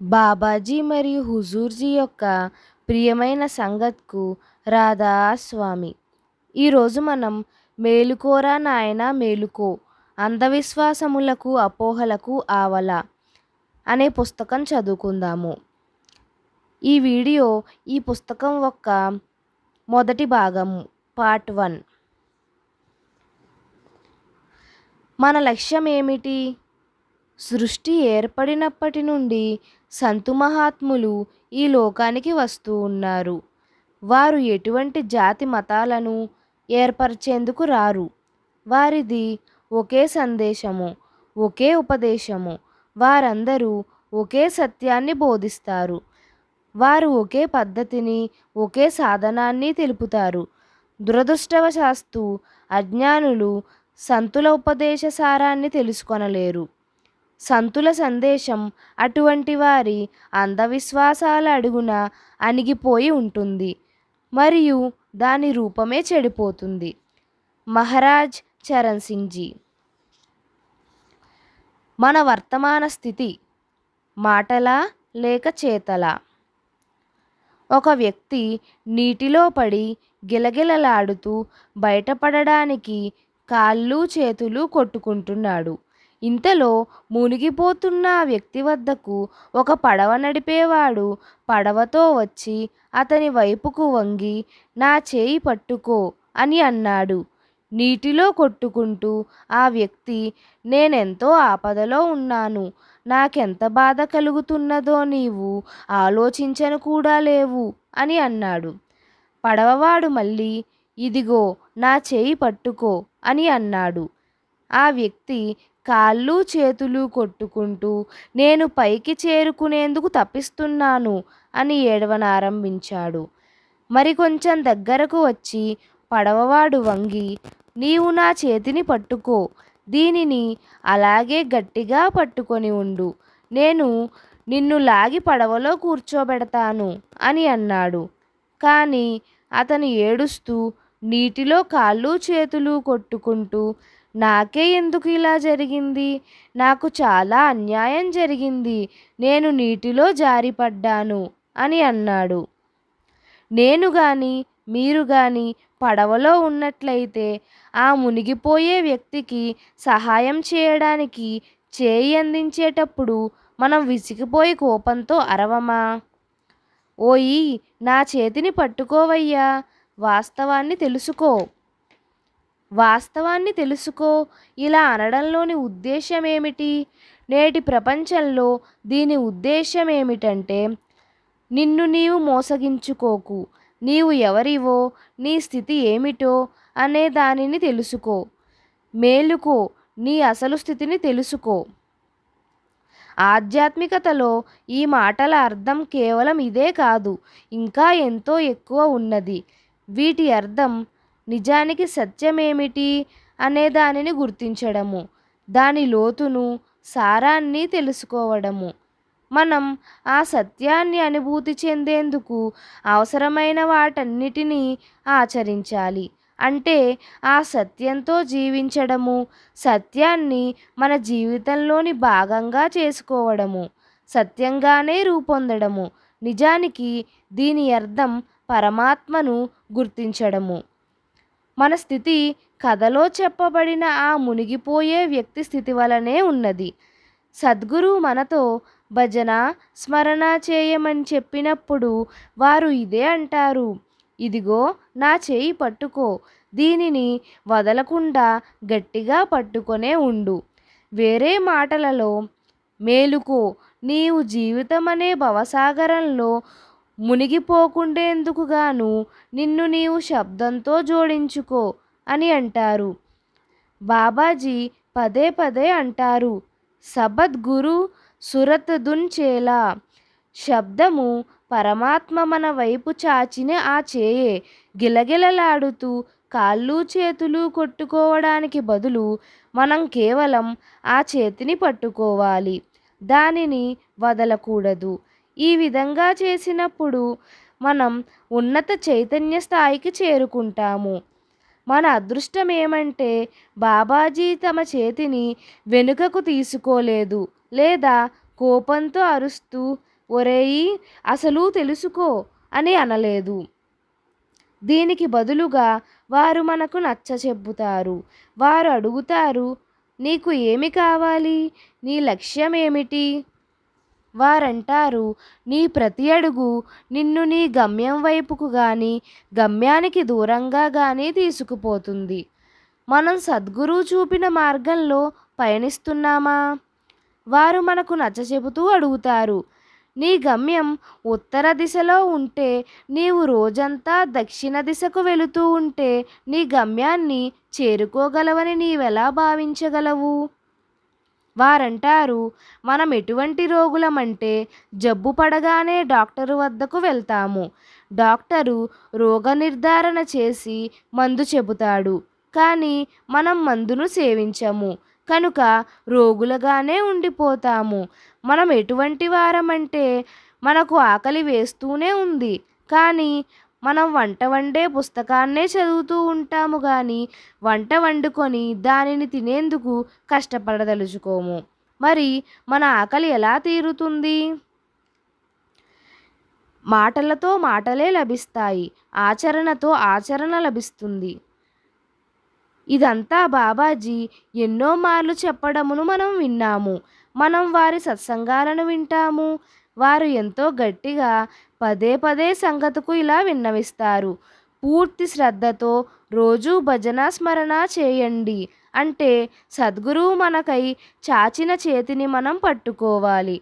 బాబాజీ మరియు హుజూర్జీ యొక్క ప్రియమైన సంగత్కు రాధా స్వామి. ఈరోజు మనం మేలుకోరా నాయనా మేలుకో, అంధవిశ్వాసములకు అపోహలకు ఆవల అనే పుస్తకం చదువుకుందాము. ఈ పుస్తకం యొక్క మొదటి భాగము పార్ట్ 1. మన లక్ష్యం ఏమిటి? సృష్టి ఏర్పడినప్పటి నుండి సంతు మహాత్ములు ఈ లోకానికి వస్తూ ఉన్నారు. వారు ఎటువంటి జాతి మతాలను ఏర్పరిచేందుకు రారు. వారిది ఒకే సందేశము, ఒకే ఉపదేశము. వారందరూ ఒకే సత్యాన్ని బోధిస్తారు. వారు ఒకే పద్ధతిని, ఒకే సాధనాన్ని తెలుపుతారు. దురదృష్టవశాత్తు అజ్ఞానులు సంతుల ఉపదేశ సారాన్ని తెలుసుకొనలేరు. సంతుల సందేశం అటువంటి వారి అంధవిశ్వాసాల అడుగున అణిగిపోయి ఉంటుంది మరియు దాని రూపమే చెడిపోతుంది. మహారాజ్ చరణ్ సింగ్ జీ. మన వర్తమాన స్థితి మాటలా లేక చేతలా? ఒక వ్యక్తి నీటిలో పడి గిలగిలలాడుతూ బయటపడడానికి కాళ్ళు చేతులు కొట్టుకుంటున్నాడు. ఇంతలో మునిగిపోతున్న ఆ వ్యక్తి వద్దకు ఒక పడవ నడిపేవాడు పడవతో వచ్చి అతని వైపుకు వంగి, నా చేయి పట్టుకో అని అన్నాడు. నీటిలో కొట్టుకుంటూ ఆ వ్యక్తి, నేనెంతో ఆపదలో ఉన్నాను, నాకెంత బాధ కలుగుతున్నదో నీవు ఆలోచించను కూడా లేవు అని అన్నాడు. పడవవాడు మళ్ళీ, ఇదిగో నా చేయి పట్టుకో అని అన్నాడు. ఆ వ్యక్తి కాళ్ళు చేతులు కొట్టుకుంటూ, నేను పైకి చేరుకునేందుకు తపిస్తున్నాను అని ఏడవనారంభించాడు. మరికొంచెం దగ్గరకు వచ్చి పడవవాడు వంగి, నీవు నా చేతిని పట్టుకో, దీనిని అలాగే గట్టిగా పట్టుకొని ఉండు, నేను నిన్ను లాగి పడవలో కూర్చోబెడతాను అని అన్నాడు. కానీ అతను ఏడుస్తూ నీటిలో కాళ్ళు చేతులు కొట్టుకుంటూ, నాకే ఎందుకు ఇలా జరిగింది, నాకు చాలా అన్యాయం జరిగింది, నేను నీటిలో జారిపడ్డాను అని అన్నాడు. నేను గాని మీరు గాని పడవలో ఉన్నట్లయితే ఆ మునిగిపోయే వ్యక్తికి సహాయం చేయడానికి చేయి అందించేటప్పుడు మనం విసిగిపోయి కోపంతో అరవమా? ఓయి, నా చేతిని పట్టుకోవయ్యా, వాస్తవాన్ని తెలుసుకో ఇలా అనడంలోని ఉద్దేశం ఏమిటి? నేటి ప్రపంచంలో దీని ఉద్దేశం ఏమిటంటే, నిన్ను నీవు మోసగించుకోకు, నీవు ఎవరివో, నీ స్థితి ఏమిటో అనే దానిని తెలుసుకో, మేలుకో, నీ అసలు స్థితిని తెలుసుకో. ఆధ్యాత్మికతలో ఈ మాటల అర్థం కేవలం ఇదే కాదు, ఇంకా ఎంతో ఎక్కువ ఉన్నది. వీటి అర్థం నిజానికి సత్యమేమిటి అనే దానిని గుర్తించడము, దాని లోతును సారాన్ని తెలుసుకోవడము. మనం ఆ సత్యాన్ని అనుభూతి చెందేందుకు అవసరమైన వాటన్నిటినీ ఆచరించాలి. అంటే ఆ సత్యంతో జీవించడము, సత్యాన్ని మన జీవితంలోని భాగంగా చేసుకోవడము, సత్యంగానే రూపొందడము. నిజానికి దీని అర్థం పరమాత్మను గుర్తించడము. మన స్థితి కథలో చెప్పబడిన ఆ మునిగిపోయే వ్యక్తి స్థితి వలనే ఉన్నది. సద్గురువు మనతో భజన స్మరణ చేయమని చెప్పినప్పుడు వారు ఇదే అంటారు, ఇదిగో నా చేయి పట్టుకో, దీనిని వదలకుండా గట్టిగా పట్టుకొనే ఉండు. వేరే మాటలలో, మేలుకో, నీవు జీవితం అనే భవసాగరంలో మునిగిపోకుండేందుకు గాను నిన్ను నీవు శబ్దంతో జోడించుకో అని అంటారు. బాబాజీ పదే పదే అంటారు, సబద్ గురు సురత్ దున్ చేలా. శబ్దము పరమాత్మ మన వైపు చాచిన ఆ చేయే. గిలగిలలాడుతూ కాళ్ళు చేతులు కొట్టుకోవడానికి బదులు మనం కేవలం ఆ చేతిని పట్టుకోవాలి, దానిని వదలకూడదు. ఈ విధంగా చేసినప్పుడు మనం ఉన్నత చైతన్య స్థాయికి చేరుకుంటాము. మన అదృష్టం ఏమంటే బాబాజీ తమ చేతిని వెనుకకు తీసుకోలేదు లేదా కోపంతో అరుస్తూ ఒరేయ్ అసలు తెలుసుకో అని అనలేదు. దీనికి బదులుగా వారు మనకు నచ్చచెబుతారు. వారు అడుగుతారు, నీకు ఏమి కావాలి? నీ లక్ష్యం ఏమిటి? వారంటారు, నీ ప్రతి అడుగు నిన్ను నీ గమ్యం వైపుకు గాని గమ్యానికి దూరంగా గాని తీసుకుపోతుంది. మనం సద్గురువు చూపిన మార్గంలో పయనిస్తున్నామా? వారు మనకు నచ్చచెబుతూ అడుగుతారు, నీ గమ్యం ఉత్తర దిశలో ఉంటే, నీవు రోజంతా దక్షిణ దిశకు వెళుతూ ఉంటే నీ గమ్యాన్ని చేరుకోగలవని నీవెలా భావించగలవు? వారంటారు, మనం ఎటువంటి రోగులమంటే జబ్బు పడగానే డాక్టరు వద్దకు వెళ్తాము. డాక్టరు రోగ నిర్ధారణ చేసి మందు చెబుతాడు. కానీ మనం మందును సేవించము. కనుక రోగులుగానే ఉండిపోతాము. మనం ఎటువంటి వారమంటే మనకు ఆకలి వేస్తూనే ఉంది. కానీ మనం వంట వండే పుస్తకాన్నే చదువుతూ ఉంటాము కానీ వంట వండుకొని దానిని తినేందుకు కష్టపడదలుచుకోము. మరి మన ఆకలి ఎలా తీరుతుంది? మాటలతో మాటలే లభిస్తాయి, ఆచరణతో ఆచరణ లభిస్తుంది. ఇదంతా బాబాజీ ఎన్నో మార్లు చెప్పడమును మనం విన్నాము. మనం వారి సత్సంగాలను వింటాము. వారు ఎంతో గట్టిగా పదే పదే సంగతుకు ఇలా విన్నవిస్తారు. పూర్తి శ్రద్ధతో రోజు భజన స్మరణ చేయండి. అంటే సద్గురువు మనకై చాచిన చేతిని మనం పట్టుకోవాలి.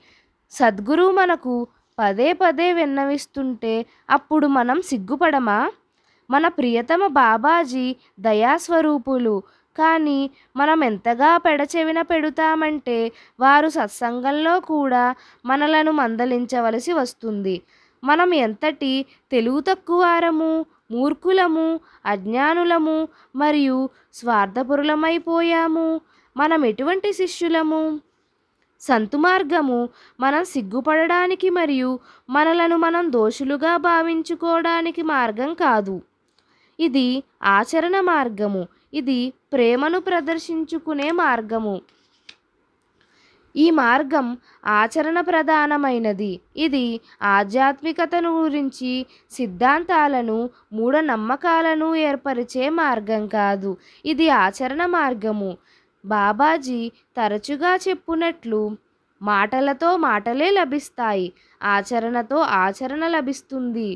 సద్గురువు మనకు పదే పదే విన్నవిస్తుంటే అప్పుడు మనం సిగ్గుపడమా? మన ప్రియతమ బాబాజీ దయాస్వరూపులు. కానీ మనం ఎంతగా పెడచెవిన పెడుతామంటే వారు సత్సంగంలో కూడా మనలను మందలించవలసి వస్తుంది. మనం ఎంతటి తెలుగు తక్కువారము, మూర్ఖులము, అజ్ఞానులము మరియు స్వార్థపరులమైపోయాము. మనం ఎటువంటి శిష్యులము? సంతు మార్గము మనం సిగ్గుపడడానికి మరియు మనలను మనం దోషులుగా భావించుకోవడానికి మార్గం కాదు. ఇది ఆచరణ మార్గము. ఇది ప్రేమను ప్రదర్శించుకునే మార్గము. ఈ మార్గం ఆచరణ ప్రధానమైనది. ఇది ఆధ్యాత్మికతను గురించి సిద్ధాంతాలను, మూఢనమ్మకాలను ఏర్పరిచే మార్గం కాదు. ఇది ఆచరణ మార్గము. బాబాజీ తరచుగా చెప్పునట్లు మాటలతో మాటలే లభిస్తాయి, ఆచరణతో ఆచరణ లభిస్తుంది.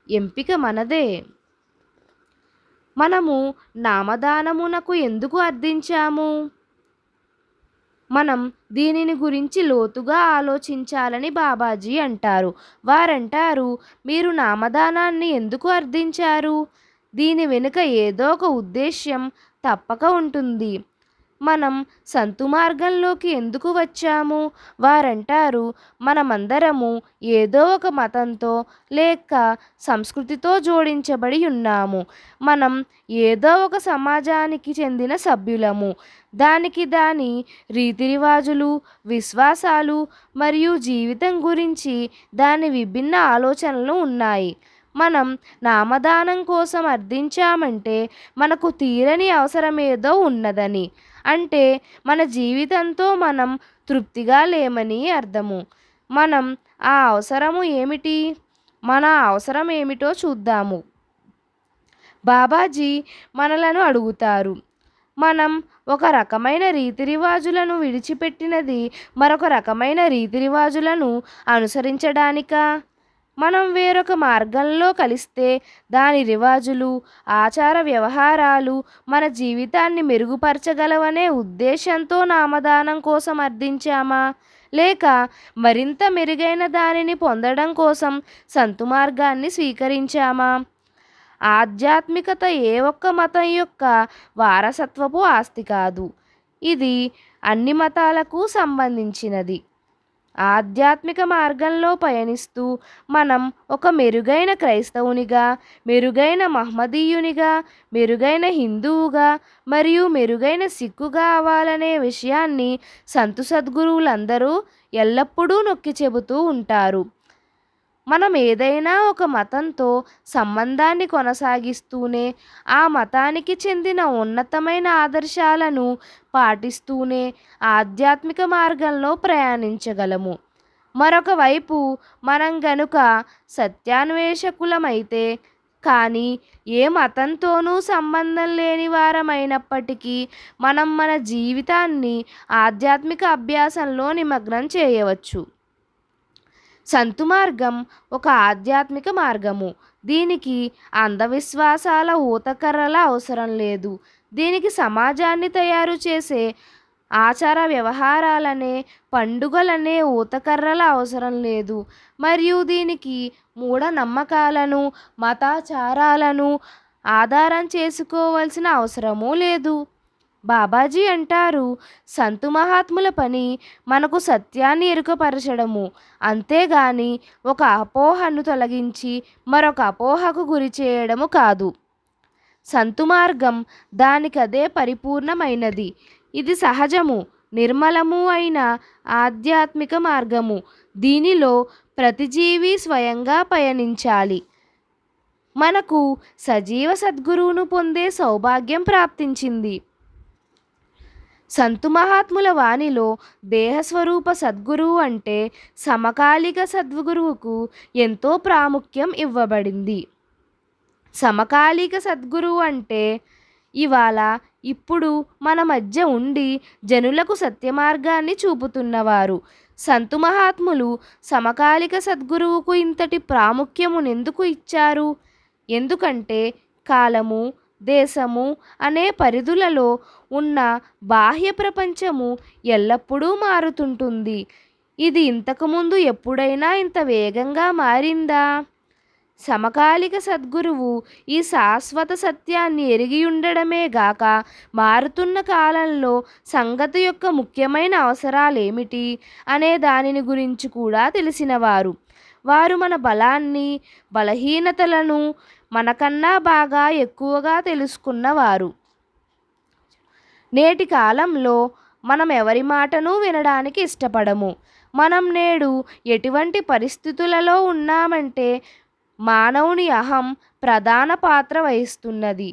ఎంపిక మనదే. మనము నామదానమునకు ఎందుకు అర్థించాము? మనం దీనిని గురించి లోతుగా ఆలోచించాలని బాబాజీ అంటారు. వారంటారు, మీరు నామదానాన్ని ఎందుకు అర్థించారు? దీని వెనుక ఏదో ఒక ఉద్దేశ్యం తప్పక ఉంటుంది. మనం సంతు మార్గంలోకి ఎందుకు వచ్చాము? వారంటారు, మనమందరము ఏదో ఒక మతంతో లేక సంస్కృతితో జోడించబడి ఉన్నాము. మనం ఏదో ఒక సమాజానికి చెందిన సభ్యులము. దానికి దాని రీతిరివాజులు, విశ్వాసాలు మరియు జీవితం గురించి దాని విభిన్న ఆలోచనలు ఉన్నాయి. మనం నామదానం కోసం అర్థించామంటే మనకు తీరని అవసరమేదో ఉన్నదని, అంటే మన జీవితంతో మనం తృప్తిగా లేమని అర్థము. మనం ఆ అవసరము ఏమిటి? మన అవసరం ఏమిటో చూద్దాము. బాబాజీ మనలను అడుగుతారు, మనం ఒక రకమైన రీతిరివాజులను విడిచిపెట్టినది మరొక రకమైన రీతిరివాజులను అనుసరించడానికా? మనం వేరొక మార్గంలో కలిస్తే దాని రివాజులు, ఆచార వ్యవహారాలు మన జీవితాన్ని మెరుగుపరచగలవనే ఉద్దేశంతో నామదానం కోసం అర్థించామా? లేక మరింత మెరుగైన దానిని పొందడం కోసం సంతు మార్గాన్ని స్వీకరించామా? ఆధ్యాత్మికత ఏ ఒక్క మతం యొక్క వారసత్వపు ఆస్తి కాదు. ఇది అన్ని మతాలకు సంబంధించినది. ఆధ్యాత్మిక మార్గంలో పయనిస్తూ మనం ఒక మెరుగైన క్రైస్తవునిగా, మెరుగైన మహమ్మదీయునిగా, మెరుగైన హిందువుగా మరియు మెరుగైన సిక్కుగా అవ్వాలనే విషయాన్ని సంతు సద్గురువులందరూ ఎల్లప్పుడూ నొక్కి చెబుతూ ఉంటారు. మనం ఏదైనా ఒక మతంతో సంబంధాన్ని కొనసాగిస్తూనే, ఆ మతానికి చెందిన ఉన్నతమైన ఆదర్శాలను పాటిస్తూనే ఆధ్యాత్మిక మార్గంలో ప్రయాణించగలము. మరొక వైపు మనం గనుక సత్యాన్వేషకులమైతే, కానీ ఏ మతంతోనూ సంబంధం లేని వారమైనప్పటికీ మనం మన జీవితాన్ని ఆధ్యాత్మిక అభ్యాసంలో నిమగ్నం చేయవచ్చు. సంతు మార్గం ఒక ఆధ్యాత్మిక మార్గము. దీనికి అంధవిశ్వాసాల ఊతకర్రల అవసరం లేదు. దీనికి సమాజాన్ని తయారు చేసే ఆచార వ్యవహారాలనే, పండుగలనే ఊతకర్రల అవసరం లేదు. మరియు దీనికి మూఢనమ్మకాలను, మతాచారాలను ఆధారం చేసుకోవలసిన అవసరమూ లేదు. బాబాజీ అంటారు, సంతు మహాత్ముల పని మనకు సత్యాన్ని ఎరుకపరచడము, అంతేగాని ఒక అపోహను తొలగించి మరొక అపోహకు గురి చేయడము కాదు. సంతు మార్గం దానికదే పరిపూర్ణమైనది. ఇది సహజము, నిర్మలము అయిన ఆధ్యాత్మిక మార్గము. దీనిలో ప్రతి జీవి స్వయంగా పయనించాలి. మనకు సజీవ సద్గురువును పొందే సౌభాగ్యం ప్రాప్తించింది. సంతు మహాత్ముల వాణిలో దేహస్వరూప సద్గురువు అంటే సమకాలిక సద్గురువుకు ఎంతో ప్రాముఖ్యం ఇవ్వబడింది. సమకాలిక సద్గురువు అంటే ఇవాళ ఇప్పుడు మన మధ్య ఉండి జనులకు సత్యమార్గాన్ని చూపుతున్నవారు. సంతు మహాత్ములు సమకాలిక సద్గురువుకు ఇంతటి ప్రాముఖ్యమునెందుకు ఇచ్చారు? ఎందుకంటే కాలము, దేశము అనే పరిధులలో ఉన్న బాహ్య ప్రపంచము ఎల్లప్పుడూ మారుతుంటుంది. ఇది ఇంతకుముందు ఎప్పుడైనా ఇంత వేగంగా మారిందా? సమకాలిక సద్గురువు ఈ శాశ్వత సత్యాన్ని ఎరిగి ఉండడమే గాక, మారుతున్న కాలంలో సంగతి యొక్క ముఖ్యమైన అవసరాలేమిటి అనే దానిని గురించి కూడా తెలిసినవారు. వారు మన బలాన్ని, బలహీనతలను మనకన్నా బాగా ఎక్కువగా తెలుసుకున్నవారు. నేటి కాలంలో మనం ఎవరి మాటను వినడానికి ఇష్టపడము. మనం నేడు ఎటువంటి పరిస్థితులలో ఉన్నామంటే మానవుని అహం ప్రధాన పాత్ర వహిస్తున్నది.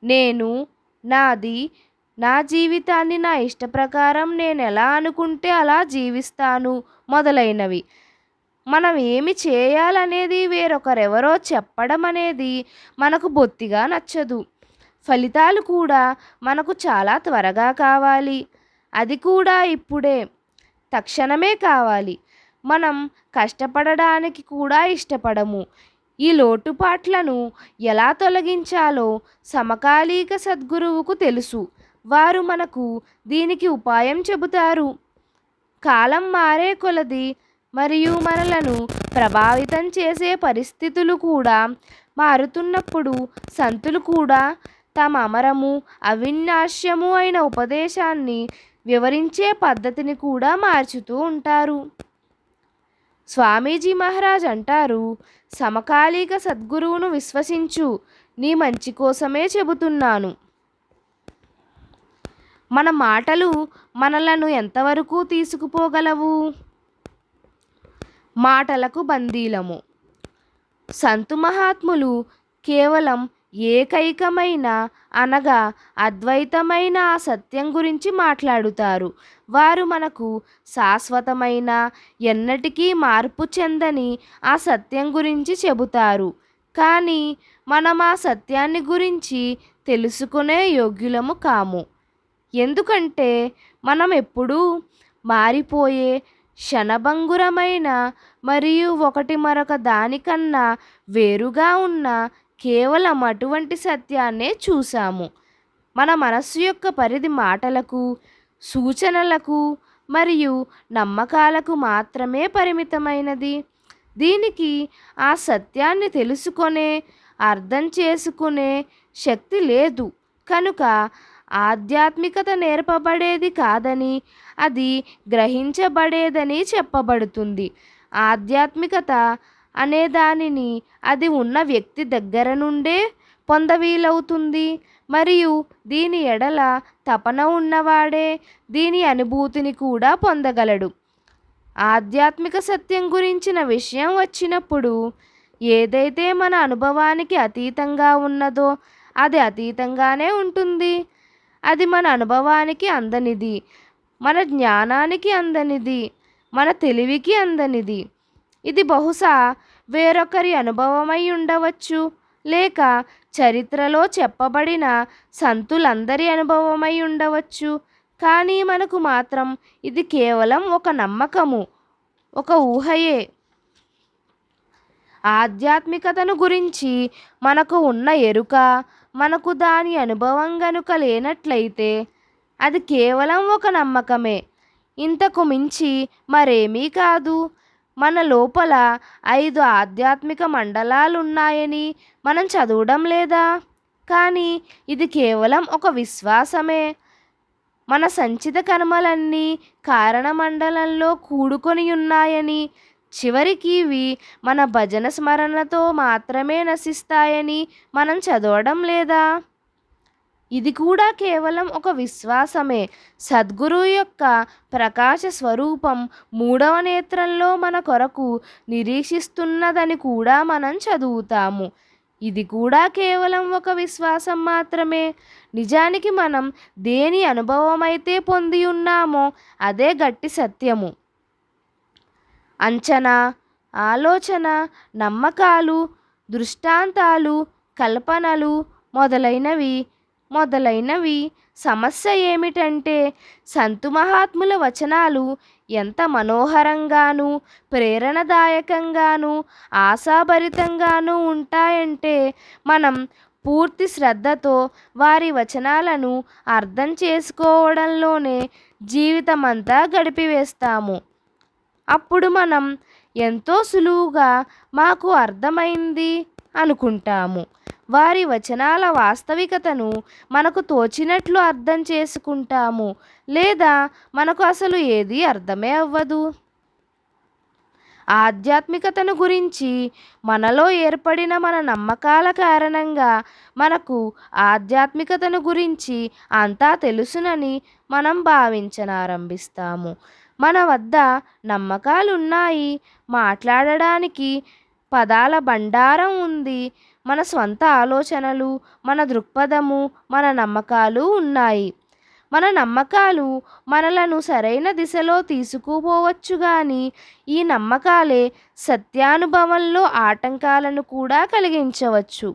నేను, నాది, నా జీవితాన్ని నా ఇష్టప్రకారం నేను ఎలా అనుకుంటే అలా జీవిస్తాను మొదలైనవి. మనం ఏమి చేయాలనేది వేరొకరెవరో చెప్పడం అనేది మనకు బొత్తిగా నచ్చదు. ఫలితాలు కూడా మనకు చాలా త్వరగా కావాలి. అది కూడా ఇప్పుడే, తక్షణమే కావాలి. మనం కష్టపడడానికి కూడా ఇష్టపడము. ఈ లోటుపాట్లను ఎలా తొలగించాలో సమకాలీక సద్గురువుకు తెలుసు. వారు మనకు దీనికి ఉపాయం చెబుతారు. కాలం మారే కొలది మరియు మనలను ప్రభావితం చేసే పరిస్థితులు కూడా మారుతున్నప్పుడు సంతులు కూడా తమ అమరము, అవినాశ్యము అయిన ఉపదేశాన్ని వివరించే పద్ధతిని కూడా మార్చుతూ ఉంటారు. స్వామీజీ మహారాజ్ అంటారు, సమకాలీక సద్గురువును విశ్వసించు, నీ మంచి కోసమే చెబుతున్నాను. మన మాటలు మనలను ఎంతవరకు తీసుకుపోగలవు? మాటలకు బందీలము. సంతు మహాత్ములు కేవలం ఏకైకమైన అనగా అద్వైతమైన ఆ సత్యం గురించి మాట్లాడుతారు. వారు మనకు శాశ్వతమైన, ఎన్నటికీ మార్పు చెందని ఆ సత్యం గురించి చెబుతారు. కానీ మనం ఆ సత్యాన్ని గురించి తెలుసుకునే యోగ్యులము కాము. ఎందుకంటే మనం ఎప్పుడూ మారిపోయే, క్షణభంగురమైన మరియు ఒకటి మరొక దానికన్నా వేరుగా ఉన్న కేవలం అటువంటి సత్యాన్నే చూసాము. మన మనస్సు యొక్క పరిధి మాటలకు, సూచనలకు మరియు నమ్మకాలకు మాత్రమే పరిమితమైనది. దీనికి ఆ సత్యాన్ని తెలుసుకొనే, అర్థం చేసుకునే శక్తి లేదు. కనుక ఆధ్యాత్మికత నేర్పబడేది కాదని, అది గ్రహించబడేదని చెప్పబడుతుంది. ఆధ్యాత్మికత అనే దానిని అది ఉన్న వ్యక్తి దగ్గర నుండే పొందవీలవుతుంది. మరియు దీని ఎడల తపన ఉన్నవాడే దీని అనుభూతిని కూడా పొందగలడు. ఆధ్యాత్మిక సత్యం గురించిన విషయం వచ్చినప్పుడు ఏదైతే మన అనుభవానికి అతీతంగా ఉన్నదో అది అతీతంగానే ఉంటుంది. అది మన అనుభవానికి అందనిది, మన జ్ఞానానికి అందనిది, మన తెలివికి అందనిది. ఇది బహుశా వేరొకరి అనుభవమై ఉండవచ్చు, లేక చరిత్రలో చెప్పబడిన సంతులందరి అనుభవమై ఉండవచ్చు. కానీ మనకు మాత్రం ఇది కేవలం ఒక నమ్మకము, ఒక ఊహయే. ఆధ్యాత్మికతను గురించి మనకు ఉన్న ఎరుక, మనకు దాని అనుభవం గనుక లేనట్లయితే అది కేవలం ఒక నమ్మకమే, ఇంతకు మించి మరేమీ కాదు. మన లోపల 5 ఆధ్యాత్మిక మండలాలున్నాయని మనం చదవడం లేదా? కానీ ఇది కేవలం ఒక విశ్వాసమే. మన సంచిత కర్మలన్నీ కారణమండలంలో కూడుకొని ఉన్నాయని, చివరికి ఇవి మన భజన స్మరణతో మాత్రమే నశిస్తాయని మనం చదవడం లేదా? ఇది కూడా కేవలం ఒక విశ్వాసమే. సద్గురువు యొక్క ప్రకాశ స్వరూపం 3వ నేత్రంలో మన కొరకు నిరీక్షిస్తున్నదని కూడా మనం చదువుతాము. ఇది కూడా కేవలం ఒక విశ్వాసం మాత్రమే. నిజానికి మనం దేని అనుభవమైతే పొంది ఉన్నామో అదే గట్టి సత్యము. అంచనా, ఆలోచన, నమ్మకాలు, దృష్టాంతాలు, కల్పనలు మొదలైనవి. సమస్య ఏమిటంటే సంతు మహాత్ముల వచనాలు ఎంత మనోహరంగానూ ప్రేరణదాయకంగానూ ఆశాభరితంగానూ ఉంటాయంటే మనం పూర్తి శ్రద్ధతో వారి వచనాలను అర్థం చేసుకోవడంలోనే జీవితమంతా గడిపివేస్తాము. అప్పుడు మనం ఎంతో సులువుగా మాకు అర్థమైంది అనుకుంటాము. వారి వచనాల వాస్తవికతను మనకు తోచినట్లు అర్థం చేసుకుంటాము, లేదా మనకు అసలు ఏదీ అర్థమే అవ్వదు. ఆధ్యాత్మికతను గురించి మనలో ఏర్పడిన మన నమ్మకాల కారణంగా మనకు ఆధ్యాత్మికతను గురించి అంతా తెలుసునని మనం భావించనారంభిస్తాము. మన వద్ద నమ్మకాలున్నాయి, మాట్లాడడానికి పదాల బండారం ఉంది, మన స్వంత ఆలోచనలు, మన దృక్పథము, మన నమ్మకాలు ఉన్నాయి. మన నమ్మకాలు మనలను సరైన దిశలో తీసుకుపోవచ్చు గాని ఈ నమ్మకాలే సత్యానుభవంలో ఆటంకాలను కూడా కలిగించవచ్చు.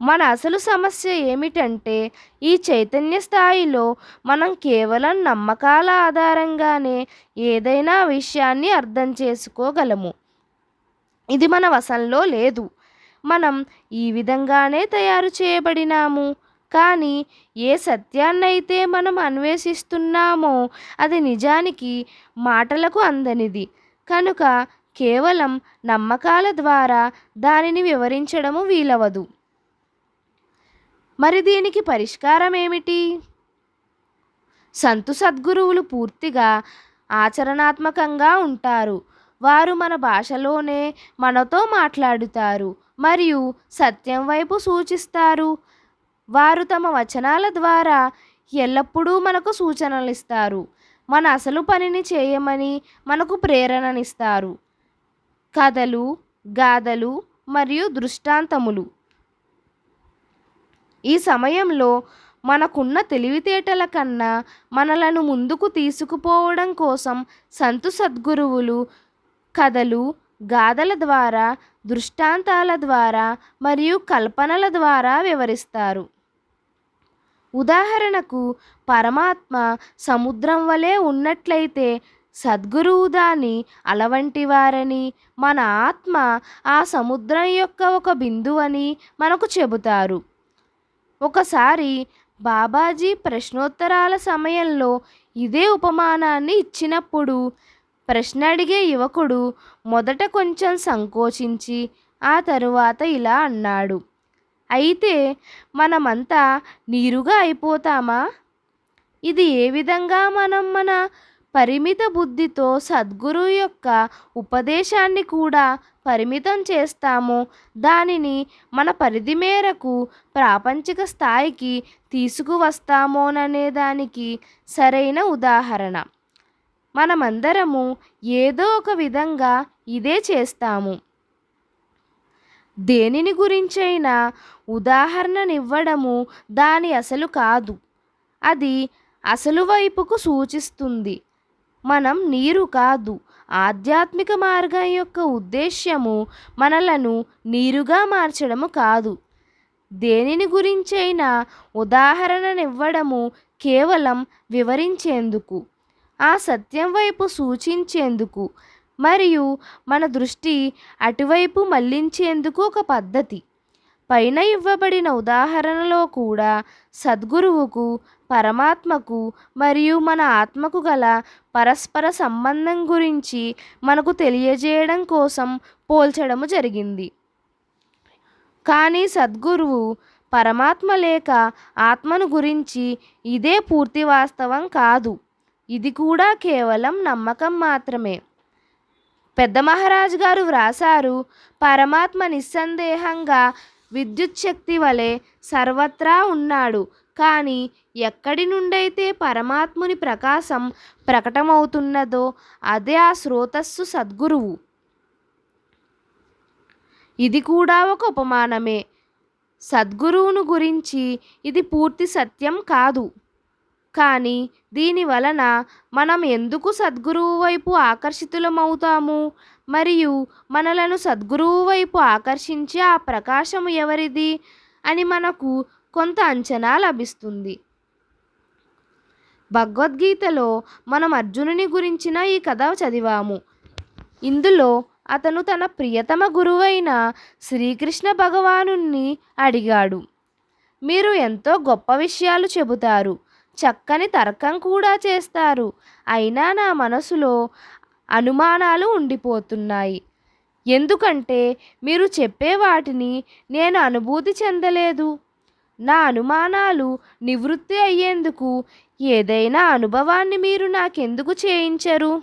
మన అసలు సమస్య ఏమిటంటే ఈ చైతన్య స్థాయిలో మనం కేవలం నమ్మకాల ఆధారంగానే ఏదైనా విషయాన్ని అర్థం చేసుకోగలము. ఇది మన వశంలో లేదు. మనం ఈ విధంగానే తయారు చేయబడినాము. కానీ ఏ సత్యాన్నైతే మనం అన్వేషిస్తున్నామో అది నిజానికి మాటలకు అందనిది కనుక కేవలం నమ్మకాల ద్వారా దానిని వివరించడము వీలవదు. మరి దీనికి పరిష్కారం ఏమిటి? సంతు సద్గురువులు పూర్తిగా ఆచరణాత్మకంగా ఉంటారు. వారు మన భాషలోనే మనతో మాట్లాడుతారు మరియు సత్యం వైపు సూచిస్తారు. వారు తమ వచనాల ద్వారా ఎల్లప్పుడూ మనకు సూచనలిస్తారు. మన అసలు పనిని చేయమని మనకు ప్రేరణనిస్తారు. కథలు, గాథలు మరియు దృష్టాంతములు. ఈ సమయంలో మనకున్న తెలివితేటల కన్నా మనలను ముందుకు తీసుకుపోవడం కోసం సంతు సద్గురువులు కథలు, గాథల ద్వారా, దృష్టాంతాల ద్వారా మరియు కల్పనల ద్వారా వివరిస్తారు. ఉదాహరణకు పరమాత్మ సముద్రం వలె ఉన్నట్లయితే సద్గురువు దాని అలవంటి వారని, మన ఆత్మ ఆ సముద్రం యొక్క ఒక బిందువని మనకు చెబుతారు. ఒకసారి బాబాజీ ప్రశ్నోత్తరాల సమయంలో ఇదే ఉపమానాన్ని ఇచ్చినప్పుడు ప్రశ్న అడిగే యువకుడు మొదట కొంచెం సంకోచించి ఆ తరువాత ఇలా అన్నాడు, అయితే మనమంతా నీరుగా అయిపోతామా? ఇది ఏ విధంగా మనం మన పరిమిత బుద్ధితో సద్గురువు యొక్క ఉపదేశాన్ని కూడా పరిమితం చేస్తామో దానిని మన పరిధి మేరకు ప్రాపంచిక స్థాయికి తీసుకువస్తామోననే దానికి సరైన ఉదాహరణ. మనమందరము ఏదో ఒక విధంగా ఇదే చేస్తాము. దేనిని గురించైనా ఉదాహరణనివ్వడము దాని అసలు కాదు, అది అసలు వైపుకు సూచిస్తుంది. మనం నీరు కాదు. ఆధ్యాత్మిక మార్గం యొక్క ఉద్దేశ్యము మనలను నీరుగా మార్చడము కాదు. దేనిని గురించైనా ఉదాహరణనివ్వడము కేవలం వివరించేందుకు, ఆ సత్యం వైపు సూచించేందుకు మరియు మన దృష్టి అటువైపు మళ్లించేందుకు ఒక పద్ధతి. పైన ఇవ్వబడిన ఉదాహరణలో కూడా సద్గురువుకు, పరమాత్మకు మరియు మన ఆత్మకు గల పరస్పర సంబంధం గురించి మనకు తెలియజేయడం కోసం పోల్చడము జరిగింది. కానీ సద్గురువు పరమాత్మ లేక ఆత్మను గురించి ఇదే పూర్తి వాస్తవం కాదు. ఇది కూడా కేవలం నమ్మకం మాత్రమే. పెద్ద మహారాజు గారు వ్రాసారు, పరమాత్మ నిస్సందేహంగా విద్యుత్ శక్తి వలె సర్వత్రా ఉన్నాడు. కానీ ఎక్కడి నుండైతే పరమాత్ముని ప్రకాశం ప్రకటమవుతున్నదో అదే ఆ స్రోతస్సు సద్గురువు. ఇది కూడా ఒక ఉపమానమే. సద్గురువును గురించి ఇది పూర్తి సత్యం కాదు. కానీ దీని వలన మనం ఎందుకు సద్గురువు వైపు ఆకర్షితులమవుతాము మరియు మనలను సద్గురువు వైపు ఆకర్షించే ఆ ప్రకాశము ఎవరిది అని మనకు కొంత అంచనా లభిస్తుంది. భగవద్గీతలో మనం అర్జునుని గురించిన ఈ కథ చదివాము. ఇందులో అతను తన ప్రియతమ గురువైన శ్రీకృష్ణ భగవానుణ్ణి అడిగాడు, మీరు ఎంతో గొప్ప విషయాలు చెబుతారు, చక్కని తర్కం కూడా చేస్తారు, అయినా నా మనసులో అనుమానాలు ఉండిపోతున్నాయి. ఎందుకంటే మీరు చెప్పే వాటిని నేను అనుభూతి చెందలేదు. నా అనుమానాలు నివృత్తి అయ్యేందుకు ఏదైనా అనుభవాన్ని మీరు నాకెందుకు చేయించరు?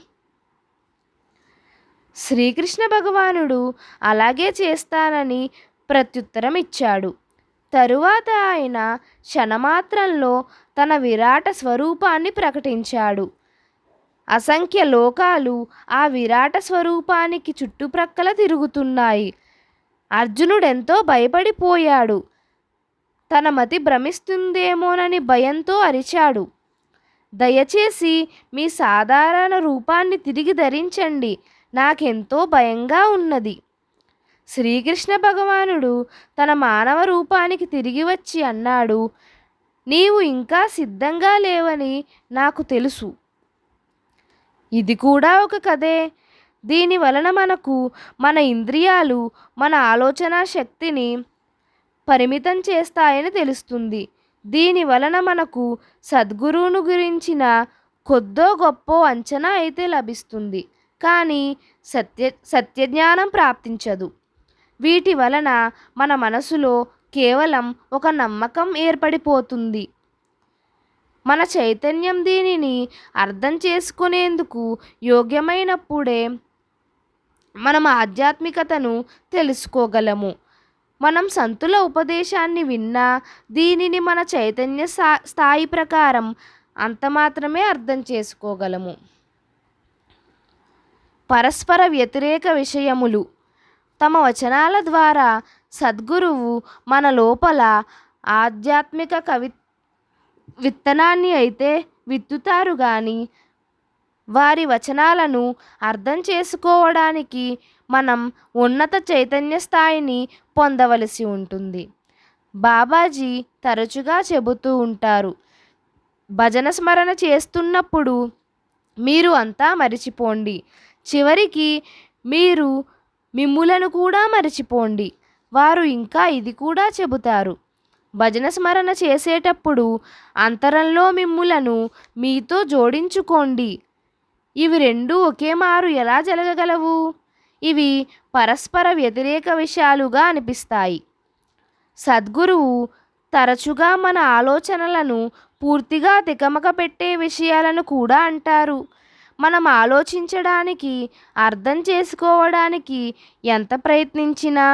శ్రీకృష్ణ భగవానుడు అలాగే చేస్తానని ప్రత్యుత్తరం ఇచ్చాడు. తరువాత ఆయన క్షణమాత్రంలో తన విరాట స్వరూపాన్ని ప్రకటించాడు. అసంఖ్య లోకాలు ఆ విరాట స్వరూపానికి చుట్టుప్రక్కల తిరుగుతున్నాయి. అర్జునుడెంతో భయపడిపోయాడు. తన మతి భ్రమిస్తుందేమోనని భయంతో అరిచాడు, దయచేసి మీ సాధారణ రూపాన్ని తిరిగి ధరించండి, నాకెంతో భయంగా ఉన్నది. శ్రీకృష్ణ భగవానుడు తన మానవ రూపానికి తిరిగి వచ్చి అన్నాడు, నీవు ఇంకా సిద్ధంగా లేవని నాకు తెలుసు. ఇది కూడా ఒక కథే. దీని వలన మనకు మన ఇంద్రియాలు మన ఆలోచన శక్తిని పరిమితం చేస్తాయని తెలుస్తుంది. దీని వలన మనకు సద్గురువును గురించిన కొద్దో గొప్పో అంచనా అయితే లభిస్తుంది, కానీ సత్యజ్ఞానం ప్రాప్తించదు. వీటి వలన మన మనసులో కేవలం ఒక నమ్మకం ఏర్పడిపోతుంది. మన చైతన్యం దీనిని అర్థం చేసుకునేందుకు యోగ్యమైనప్పుడే మనం ఆధ్యాత్మికతను తెలుసుకోగలము. మనం సంతుల ఉపదేశాన్ని విన్నా దీనిని మన చైతన్య స్థాయి ప్రకారం అంత మాత్రమే అర్థం చేసుకోగలము. పరస్పర వ్యతిరేక విషయములు. తమ వచనాల ద్వారా సద్గురువు మన లోపల ఆధ్యాత్మిక విత్తనాన్ని అయితే విత్తుతారు, కానీ వారి వచనాలను అర్థం చేసుకోవడానికి మనం ఉన్నత చైతన్య స్థాయిని పొందవలసి ఉంటుంది. బాబాజీ తరచుగా చెబుతూ ఉంటారు, భజన స్మరణ చేస్తున్నప్పుడు మీరు అంతా మరిచిపోండి, చివరికి మీరు మిమ్ములను కూడా మరిచిపోండి. వారు ఇంకా ఇది కూడా చెబుతారు, భజన స్మరణ చేసేటప్పుడు అంతరంలో మిమ్ములను మీతో జోడించుకోండి. ఇవి రెండూ ఒకే మారు ఎలా జరగగలవు? ఇవి పరస్పర వ్యతిరేక విషయాలుగా అనిపిస్తాయి. సద్గురువు తరచుగా మన ఆలోచనలను పూర్తిగా తికమక పెట్టే విషయాలను కూడా అంటారు. మనం ఆలోచించడానికి, అర్థం చేసుకోవడానికి ఎంత ప్రయత్నించినా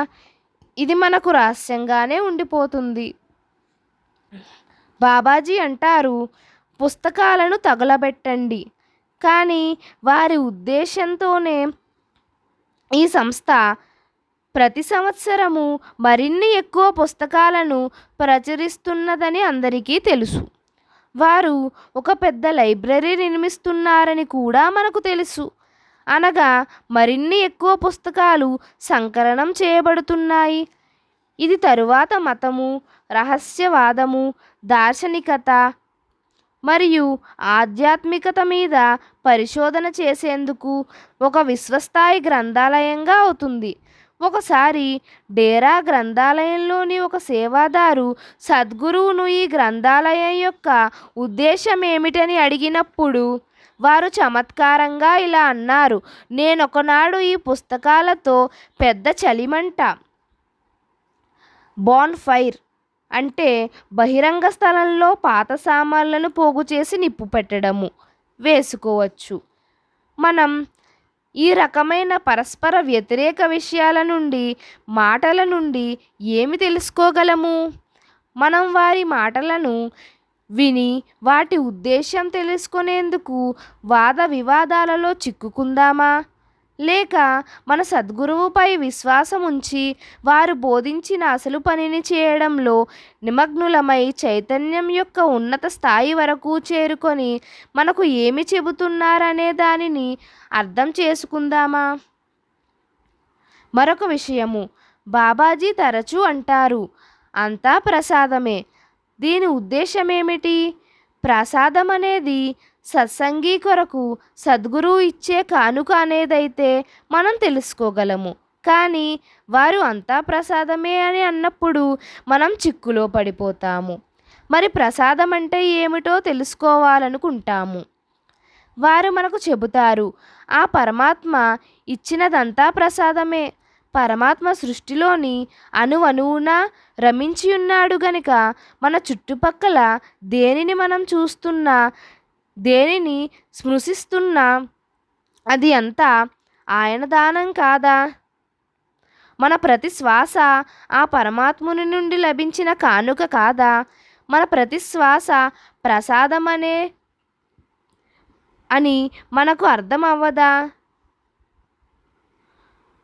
ఇది మనకు రహస్యంగానే ఉండిపోతుంది. బాబాజీ అంటారు, పుస్తకాలను తగులబెట్టండి. కానీ వారి ఉద్దేశంతోనే ఈ సంస్థ ప్రతి సంవత్సరము మరిన్ని ఎక్కువ పుస్తకాలను ప్రచురిస్తున్నదని అందరికీ తెలుసు. వారు ఒక పెద్ద లైబ్రరీ నిర్మిస్తున్నారని కూడా మనకు తెలుసు. అనగా మరిన్ని ఎక్కువ పుస్తకాలు సంకలనం చేయబడుతున్నాయి. ఇది తరువాత మతము, రహస్యవాదము, దార్శనికత మరియు ఆధ్యాత్మికత మీద పరిశోధన చేసేందుకు ఒక విశ్వస్థాయి గ్రంథాలయంగా అవుతుంది. ఒకసారి డేరా గ్రంథాలయంలోని ఒక సేవాదారు సద్గురువును ఈ గ్రంథాలయం యొక్క ఉద్దేశం ఏమిటని అడిగినప్పుడు వారు చమత్కారంగా ఇలా అన్నారు, నేనొకనాడు ఈ పుస్తకాలతో పెద్ద చలిమంట బాన్ఫైర్ అంటే బహిరంగ స్థలంలో పాత సామాన్లను పోగు చేసి నిప్పు పెట్టడము వేసుకోవచ్చు. మనం ఈ రకమైన పరస్పర వ్యతిరేక విషయాల నుండి, మాటల నుండి ఏమి తెలుసుకోగలము? మనం వారి మాటలను విని వాటి ఉద్దేశం తెలుసుకునేందుకు వాద వివాదాలలో చిక్కుకుందామా? లేక మన సద్గురువుపై విశ్వాసం ఉంచి వారు బోధించిన అసలు పనిని చేయడంలో నిమగ్నులమై చైతన్యం యొక్క ఉన్నత స్థాయి వరకు చేరుకొని మనకు ఏమి చెబుతున్నారనే దానిని అర్థం చేసుకుందామా? మరొక విషయము, బాబాజీ తరచూ అంటారు, అంతా ప్రసాదమే. దీని ఉద్దేశమేమిటి? ప్రసాదం అనేది సత్సంగీ కొరకు సద్గురువు ఇచ్చే కానుక అనేదైతే మనం తెలుసుకోగలము. కానీ వారు అంతా ప్రసాదమే అని అన్నప్పుడు మనం చిక్కులో పడిపోతాము. మరి ప్రసాదం అంటే ఏమిటో తెలుసుకోవాలనుకుంటాము. వారు మనకు చెబుతారు, ఆ పరమాత్మ ఇచ్చినదంతా ప్రసాదమే. పరమాత్మ సృష్టిలోని అణువణువున రమించి ఉన్నాడు గనుక మన చుట్టుపక్కల దేనిని మనం చూస్తున్నా, దేనిని స్పృశిస్తున్నా అది అంతా ఆయన దానం కాదా? మన ప్రతి శ్వాస ఆ పరమాత్ముని నుండి లభించిన కానుక కాదా? మన ప్రతి శ్వాస ప్రసాదమనే అని మనకు అర్థం అవ్వదా?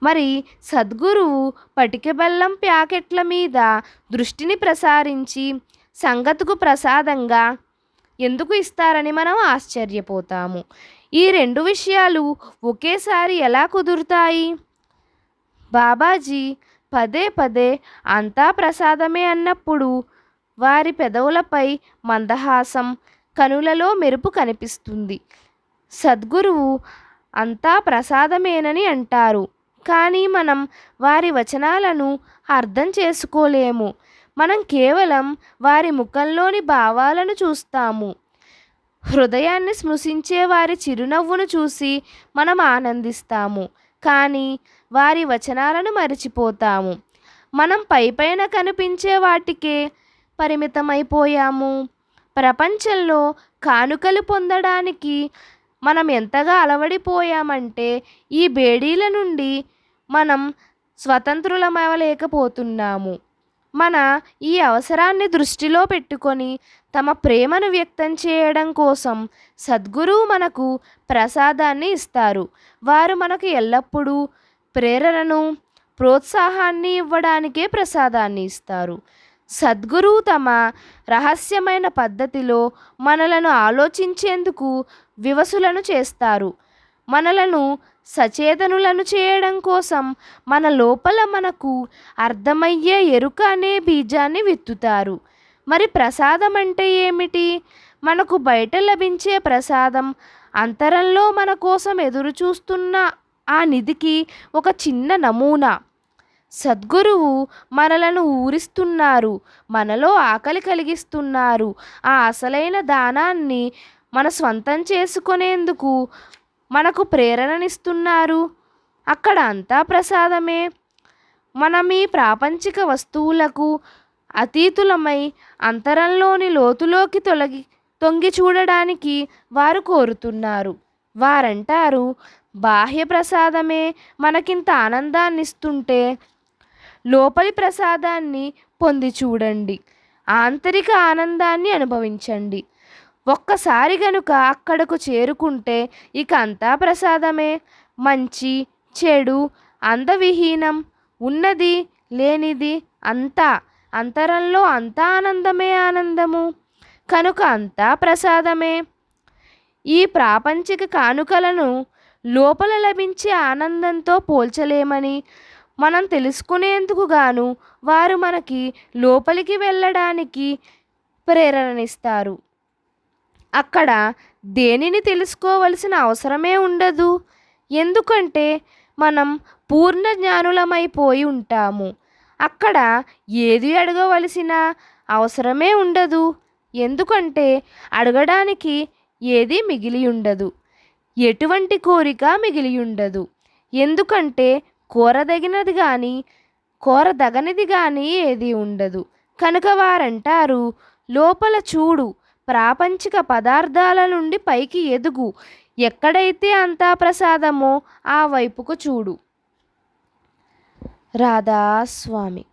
మరి సద్గురువు పటిక బెల్లం ప్యాకెట్ల మీద దృష్టిని ప్రసారించి సంగతుకు ప్రసాదంగా ఎందుకు ఇస్తారని మనం ఆశ్చర్యపోతాము. ఈ రెండు విషయాలు ఒకేసారి ఎలా కుదురుతాయి? బాబాజీ పదే పదే అంతా ప్రసాదమే అన్నప్పుడు వారి పెదవులపై మందహాసం, కనులలో మెరుపు కనిపిస్తుంది. సద్గురువు అంతా ప్రసాదమేనని అంటారు, కానీ మనం వారి వచనాలను అర్థం చేసుకోలేము. మనం కేవలం వారి ముఖంలోని భావాలను చూస్తాము. హృదయాన్ని స్పృశించే వారి చిరునవ్వును చూసి మనం ఆనందిస్తాము, కానీ వారి వచనాలను మరిచిపోతాము. మనం పైపైన కనిపించే వాటికే పరిమితమైపోయాము. ప్రపంచంలో కానుకలు పొందడానికి మనం ఎంతగా అలవడిపోయామంటే ఈ బేడీల నుండి మనం స్వతంత్రులమవలేకపోతున్నాము. మన ఈ అవసరాన్ని దృష్టిలో పెట్టుకొని తమ ప్రేమను వ్యక్తం చేయడం కోసం సద్గురువు మనకు ప్రసాదాన్ని ఇస్తారు. వారు మనకు ఎల్లప్పుడూ ప్రేరణను, ప్రోత్సాహాన్ని ఇవ్వడానికే ప్రసాదాన్ని ఇస్తారు. సద్గురువు తమ రహస్యమైన పద్ధతిలో మనలను ఆలోచించేందుకు వివసులను చేస్తారు. మనలను సచేతనులను చేయడం కోసం మన లోపల మనకు అర్థమయ్యే ఎరుక అనే బీజాన్ని విత్తుతారు. మరి ప్రసాదం అంటే ఏమిటి? మనకు బయట లభించే ప్రసాదం అంతరంలో మన కోసం ఎదురు చూస్తున్న ఆ నిధికి ఒక చిన్న నమూనా. సద్గురువు మనలను ఊరిస్తున్నారు, మనలో ఆకలి కలిగిస్తున్నారు. ఆ అసలైన దానాన్ని మన స్వంతం చేసుకునేందుకు మనకు ప్రేరణనిస్తున్నారు. అక్కడ అంతా ప్రసాదమే. మనం ఈ ప్రాపంచిక వస్తువులకు అతీతులమై అంతరంలోని లోతులోకి తొంగి చూడడానికి వారు కోరుతున్నారు. వారంటారు, బాహ్య ప్రసాదమే మనకింత ఆనందాన్నిస్తుంటే లోపలి ప్రసాదాన్ని పొంది చూడండి, ఆంతరిక ఆనందాన్ని అనుభవించండి. ఒక్కసారి గనుక అక్కడకు చేరుకుంటే ఇక అంతా ప్రసాదమే. మంచి చెడు అందవిహీనం, ఉన్నది లేనిది అంతా, అంతరంలో అంతా ఆనందమే ఆనందము. కనుక అంతా ప్రసాదమే. ఈ ప్రాపంచిక కానుకలను లోపల లభించే ఆనందంతో పోల్చలేమని మనం తెలుసుకునేందుకు గాను వారు మనకి లోపలికి వెళ్ళడానికి ప్రేరణనిస్తారు. అక్కడ దేనిని తెలుసుకోవలసిన అవసరమే ఉండదు. ఎందుకంటే మనం పూర్ణ జ్ఞానులమైపోయి ఉంటాము. అక్కడ ఏది అడగవలసిన అవసరమే ఉండదు. ఎందుకంటే అడగడానికి ఏది మిగిలి ఉండదు. ఎటువంటి కోరిక మిగిలి ఉండదు. ఎందుకంటే కోరదగనిది కానీ ఏది ఉండదు. కనుక వారంటారు, లోపల చూడు, ప్రాపంచిక పదార్థాల నుండి పైకి ఎదుగు, ఎక్కడైతే అంతా ప్రసాదమో ఆ వైపుకు చూడు. రాధాస్వామి.